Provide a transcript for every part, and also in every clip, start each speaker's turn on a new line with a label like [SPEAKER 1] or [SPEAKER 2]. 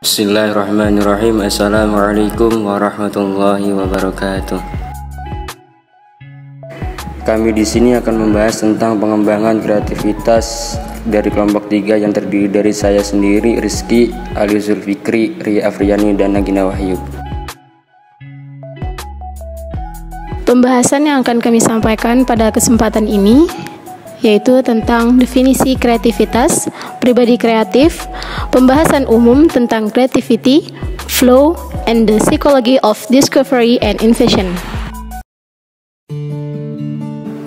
[SPEAKER 1] Bismillahirrahmanirrahim. Assalamualaikum warahmatullahi wabarakatuh. Kami di sini akan membahas tentang pengembangan kreativitas dari kelompok 3 yang terdiri dari saya sendiri, Rizky, Ali Zulfikri, Ria Afriani, dan Nagina Wahyu.
[SPEAKER 2] Pembahasan yang akan kami sampaikan pada kesempatan ini yaitu tentang definisi kreativitas, pribadi kreatif, pembahasan umum tentang creativity, flow, and the psychology of discovery and invention.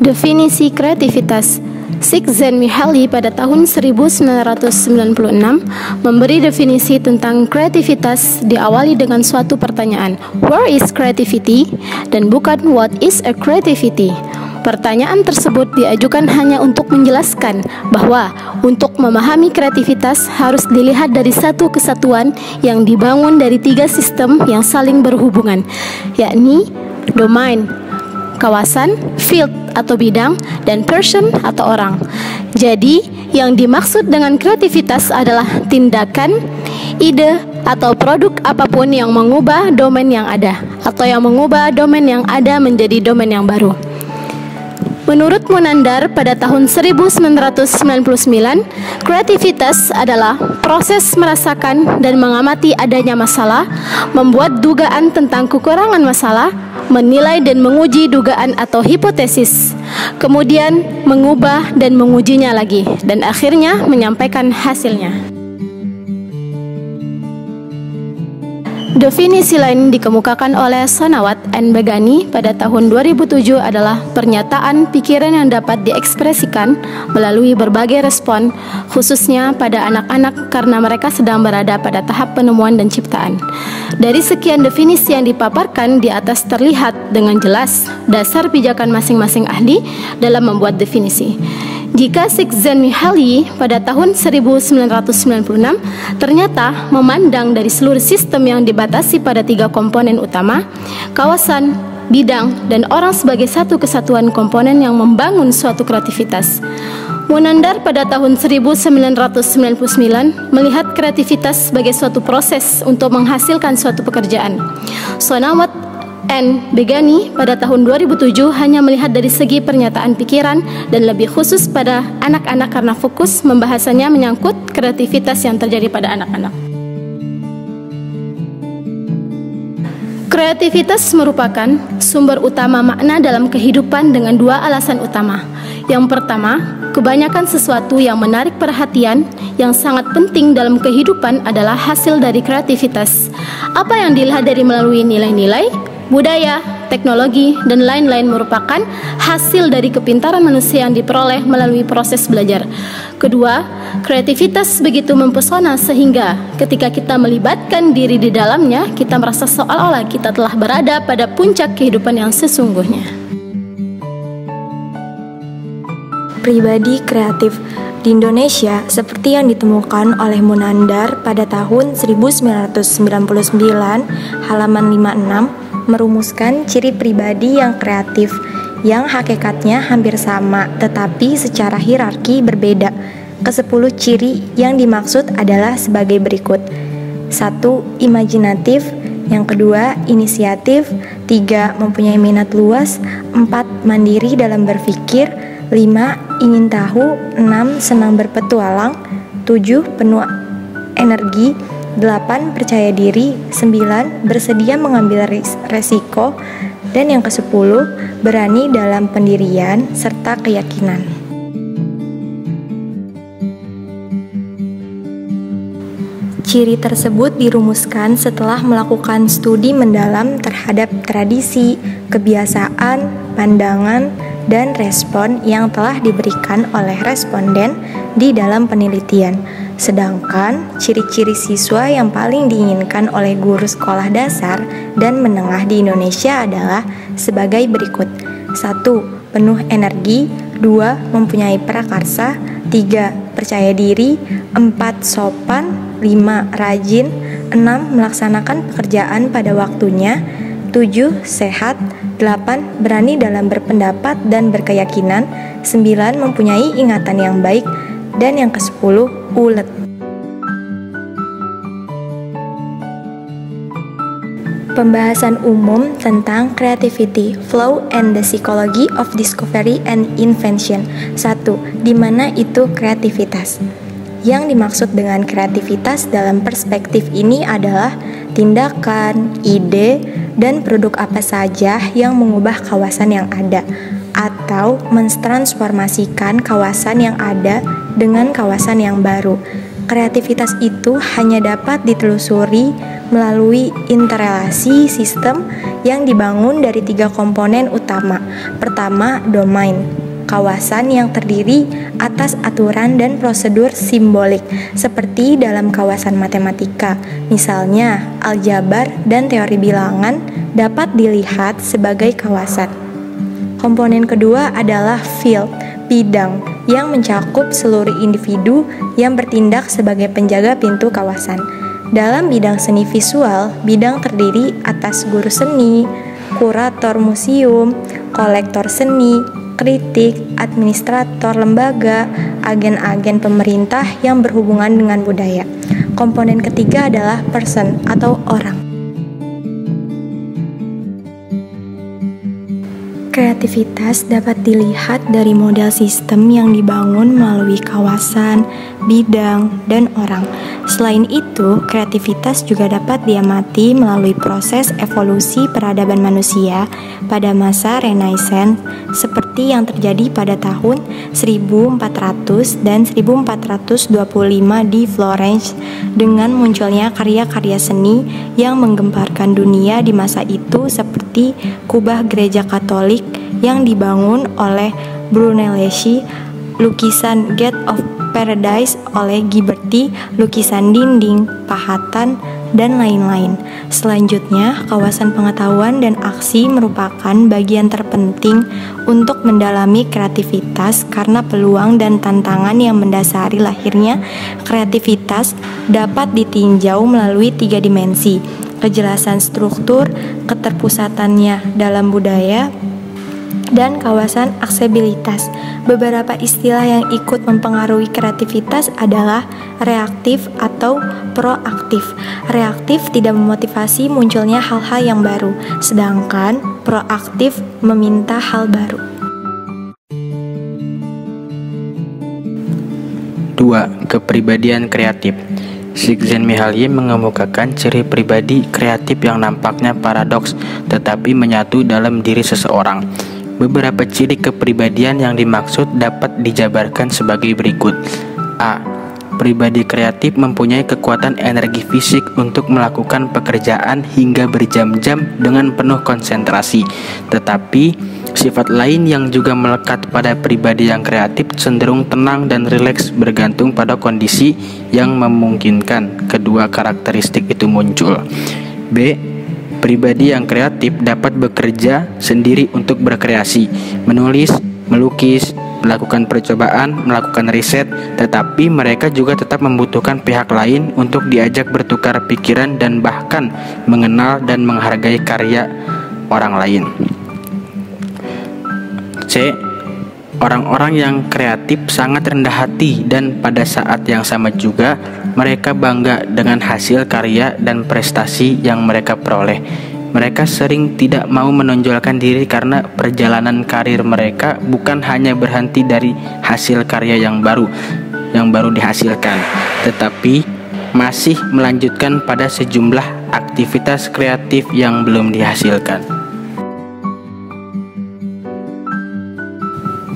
[SPEAKER 2] Definisi kreativitas. Csikszentmihalyi pada tahun 1996 memberi definisi tentang kreativitas diawali dengan suatu pertanyaan, "Where is creativity?" dan bukan "What is a creativity?" Pertanyaan tersebut diajukan hanya untuk menjelaskan bahwa untuk memahami kreativitas harus dilihat dari satu kesatuan yang dibangun dari 3 sistem yang saling berhubungan, yakni domain, kawasan, field atau bidang, dan person atau orang. Jadi, yang dimaksud dengan kreativitas adalah tindakan, ide, atau produk apapun yang mengubah domain yang ada, atau yang mengubah domain yang ada menjadi domain yang baru. Menurut Munandar pada tahun 1999, kreativitas adalah proses merasakan dan mengamati adanya masalah, membuat dugaan tentang kekurangan masalah, menilai dan menguji dugaan atau hipotesis, kemudian mengubah dan mengujinya lagi, dan akhirnya menyampaikan hasilnya. Definisi lain dikemukakan oleh Sonawat and Begani pada tahun 2007 adalah pernyataan pikiran yang dapat diekspresikan melalui berbagai respon, khususnya pada anak-anak karena mereka sedang berada pada tahap penemuan dan ciptaan. Dari sekian definisi yang dipaparkan di atas terlihat dengan jelas dasar pijakan masing-masing ahli dalam membuat definisi. Jika Csikszentmihalyi pada tahun 1996 ternyata memandang dari seluruh sistem yang dibatasi pada 3 komponen utama, kawasan, bidang, dan orang sebagai satu kesatuan komponen yang membangun suatu kreativitas. Munandar pada tahun 1999 melihat kreativitas sebagai suatu proses untuk menghasilkan suatu pekerjaan. Sonawat and Begani pada tahun 2007 hanya melihat dari segi pernyataan pikiran dan lebih khusus pada anak-anak karena fokus membahasanya menyangkut kreativitas yang terjadi pada anak-anak. Kreativitas merupakan sumber utama makna dalam kehidupan dengan 2 alasan utama. Yang pertama, kebanyakan sesuatu yang menarik perhatian yang sangat penting dalam kehidupan adalah hasil dari kreativitas. Apa yang dilihat dari melalui nilai-nilai, budaya, teknologi, dan lain-lain merupakan hasil dari kepintaran manusia yang diperoleh melalui proses belajar. Kedua, kreativitas begitu mempesona sehingga ketika kita melibatkan diri di dalamnya, kita merasa seolah-olah kita telah berada pada puncak kehidupan yang sesungguhnya.
[SPEAKER 3] Pribadi kreatif di Indonesia seperti yang ditemukan oleh Munandar pada tahun 1999 halaman 56 merumuskan ciri pribadi yang kreatif yang hakikatnya hampir sama tetapi secara hierarki berbeda. Ke-10 ciri yang dimaksud adalah sebagai berikut. 1. Imajinatif. Yang kedua, inisiatif. 3. Mempunyai minat luas. 4. Mandiri dalam berpikir. 5. Ingin tahu. 6. Senang berpetualang. 7. Penuh energi. 8. Percaya diri. 9. Bersedia mengambil resiko. Dan yang ke-10, berani dalam pendirian serta keyakinan. Ciri tersebut dirumuskan setelah melakukan studi mendalam terhadap tradisi, kebiasaan, pandangan, dan respon yang telah diberikan oleh responden di dalam penelitian. Sedangkan ciri-ciri siswa yang paling diinginkan oleh guru sekolah dasar dan menengah di Indonesia adalah sebagai berikut. 1. Penuh energi. 2. Mempunyai prakarsa. 3. Percaya diri. 4. Sopan. 5. Rajin. 6. Melaksanakan pekerjaan pada waktunya. 7. Sehat. 8. Berani dalam berpendapat dan berkeyakinan. 9. Mempunyai ingatan yang baik. Dan yang ke-10, ulet. Pembahasan umum tentang creativity, flow, and the psychology of discovery and invention. 1. Di mana itu kreativitas? Yang dimaksud dengan kreativitas dalam perspektif ini adalah tindakan, ide, dan produk apa saja yang mengubah kawasan yang ada atau mentransformasikan kawasan yang ada dengan kawasan yang baru. Kreativitas itu hanya dapat ditelusuri melalui interrelasi sistem yang dibangun dari 3 komponen utama. Pertama, domain, kawasan yang terdiri atas aturan dan prosedur simbolik, seperti dalam kawasan matematika. Misalnya, aljabar dan teori bilangan dapat dilihat sebagai kawasan. Komponen kedua adalah field, bidang, yang mencakup seluruh individu yang bertindak sebagai penjaga pintu kawasan. Dalam bidang seni visual, bidang terdiri atas guru seni, kurator museum, kolektor seni, kritik, administrator lembaga, agen-agen pemerintah yang berhubungan dengan budaya. Komponen ketiga adalah person atau orang. Kreativitas dapat dilihat dari model sistem yang dibangun melalui kawasan, bidang, dan orang. Selain itu, kreativitas juga dapat diamati melalui proses evolusi peradaban manusia pada masa Renaissance, seperti yang terjadi pada tahun 1400 dan 1425 di Florence, dengan munculnya karya-karya seni yang menggemparkan dunia di masa itu, seperti kubah gereja Katolik yang dibangun oleh Brunelleschi, lukisan Gate of Paradise oleh Ghiberti, lukisan dinding, pahatan, dan lain-lain. Selanjutnya, kawasan pengetahuan dan aksi merupakan bagian terpenting untuk mendalami kreativitas karena peluang dan tantangan yang mendasari lahirnya kreativitas dapat ditinjau melalui 3 dimensi: kejelasan struktur, keterpusatannya dalam budaya, dan kawasan aksesibilitas. Beberapa istilah yang ikut mempengaruhi kreativitas adalah reaktif atau proaktif. Reaktif tidak memotivasi munculnya hal-hal yang baru, sedangkan proaktif meminta hal baru.
[SPEAKER 4] 2. Kepribadian kreatif. Csikszentmihalyi mengemukakan ciri pribadi kreatif yang nampaknya paradoks tetapi menyatu dalam diri seseorang. Beberapa ciri kepribadian yang dimaksud dapat dijabarkan sebagai berikut. A. Pribadi kreatif mempunyai kekuatan energi fisik untuk melakukan pekerjaan hingga berjam-jam dengan penuh konsentrasi. Tetapi, sifat lain yang juga melekat pada pribadi yang kreatif cenderung tenang dan rileks bergantung pada kondisi yang memungkinkan kedua karakteristik itu muncul. B. Pribadi yang kreatif dapat bekerja sendiri untuk berkreasi, menulis, melukis, melakukan percobaan, melakukan riset, tetapi mereka juga tetap membutuhkan pihak lain untuk diajak bertukar pikiran dan bahkan mengenal dan menghargai karya orang lain. C. Orang-orang yang kreatif sangat rendah hati dan pada saat yang sama juga mereka bangga dengan hasil karya dan prestasi yang mereka peroleh. Mereka sering tidak mau menonjolkan diri karena perjalanan karir mereka bukan hanya berhenti dari hasil karya yang baru dihasilkan, tetapi masih melanjutkan pada sejumlah aktivitas kreatif yang belum dihasilkan.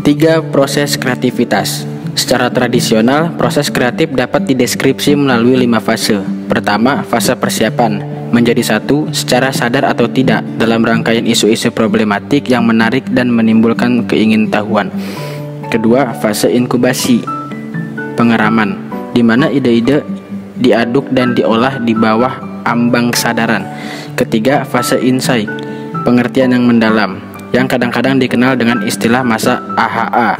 [SPEAKER 4] 3. Proses kreativitas. Secara tradisional, proses kreatif dapat dideskripsi melalui 5 fase. Pertama, fase persiapan, menjadi satu secara sadar atau tidak dalam rangkaian isu-isu problematik yang menarik dan menimbulkan keingintahuan. Kedua, fase inkubasi, pengeraman, di mana ide-ide diaduk dan diolah di bawah ambang kesadaran. Ketiga, fase insight, pengertian yang mendalam, yang kadang-kadang dikenal dengan istilah masa AHA,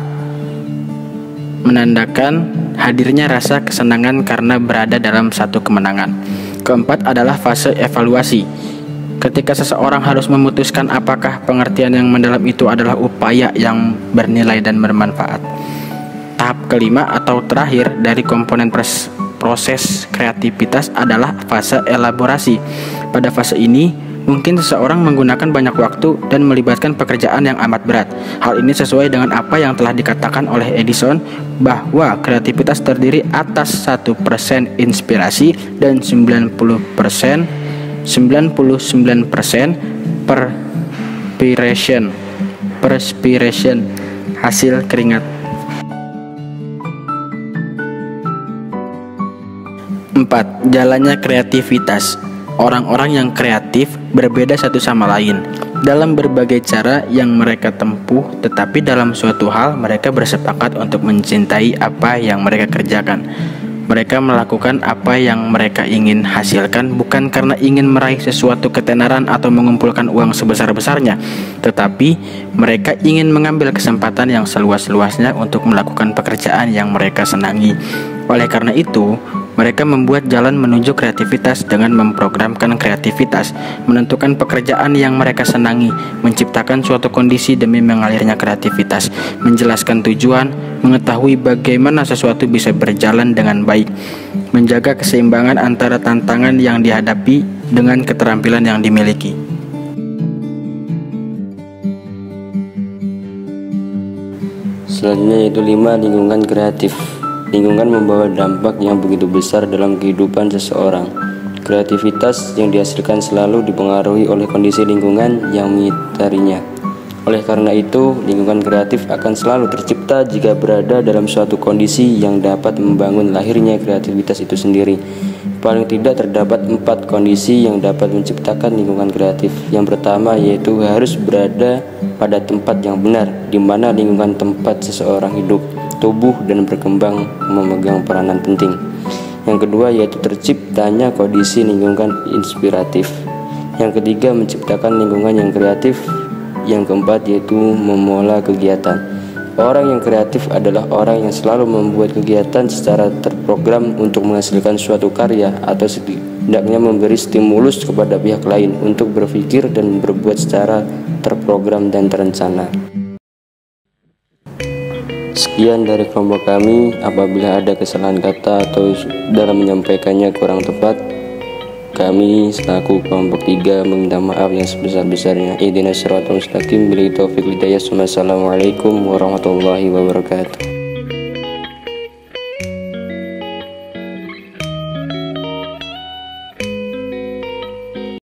[SPEAKER 4] menandakan hadirnya rasa kesenangan karena berada dalam satu kemenangan. Keempat adalah fase evaluasi, ketika seseorang harus memutuskan apakah pengertian yang mendalam itu adalah upaya yang bernilai dan bermanfaat. Tahap kelima atau terakhir dari komponen proses kreativitas adalah fase elaborasi. Pada fase ini, Mungkin seseorang menggunakan banyak waktu dan melibatkan pekerjaan yang amat berat. Hal ini sesuai dengan apa yang telah dikatakan oleh Edison bahwa kreativitas terdiri atas 1% inspirasi dan 99% perspiration hasil keringat. 4. Jalannya kreativitas. Orang-orang yang kreatif berbeda satu sama lain dalam berbagai cara yang mereka tempuh, tetapi dalam suatu hal mereka bersepakat untuk mencintai apa yang mereka kerjakan. Mereka melakukan apa yang mereka ingin hasilkan bukan karena ingin meraih sesuatu ketenaran atau mengumpulkan uang sebesar-besarnya, tetapi mereka ingin mengambil kesempatan yang seluas-luasnya untuk melakukan pekerjaan yang mereka senangi. Oleh karena itu, mereka membuat jalan menuju kreativitas dengan memprogramkan kreativitas, menentukan pekerjaan yang mereka senangi, menciptakan suatu kondisi demi mengalirnya kreativitas, menjelaskan tujuan, mengetahui bagaimana sesuatu bisa berjalan dengan baik, menjaga keseimbangan antara tantangan yang dihadapi dengan keterampilan yang dimiliki.
[SPEAKER 1] Selanjutnya yaitu 5. Lingkungan kreatif. Lingkungan membawa dampak yang begitu besar dalam kehidupan seseorang. Kreativitas yang dihasilkan selalu dipengaruhi oleh kondisi lingkungan yang mengitarinya. Oleh karena itu, lingkungan kreatif akan selalu tercipta jika berada dalam suatu kondisi yang dapat membangun lahirnya kreativitas itu sendiri. Paling tidak terdapat 4 kondisi yang dapat menciptakan lingkungan kreatif. Yang pertama yaitu harus berada pada tempat yang benar, di mana lingkungan tempat seseorang hidup, tumbuh dan berkembang memegang peranan penting. Yang kedua yaitu terciptanya kondisi lingkungan inspiratif. Yang ketiga menciptakan lingkungan yang kreatif. Yang keempat yaitu memulai kegiatan. Orang yang kreatif adalah orang yang selalu membuat kegiatan secara terprogram untuk menghasilkan suatu karya atau setidaknya memberi stimulus kepada pihak lain untuk berpikir dan berbuat secara terprogram dan terencana. Sekian dari kelompok kami. Apabila ada kesalahan kata atau dalam menyampaikannya kurang tepat, kami selaku kelompok 3 meminta maaf yang sebesar-besarnya. Ihdinas siratal mustaqim, billahi taufiq hidayah. Wassalamualaikum warahmatullahi wabarakatuh.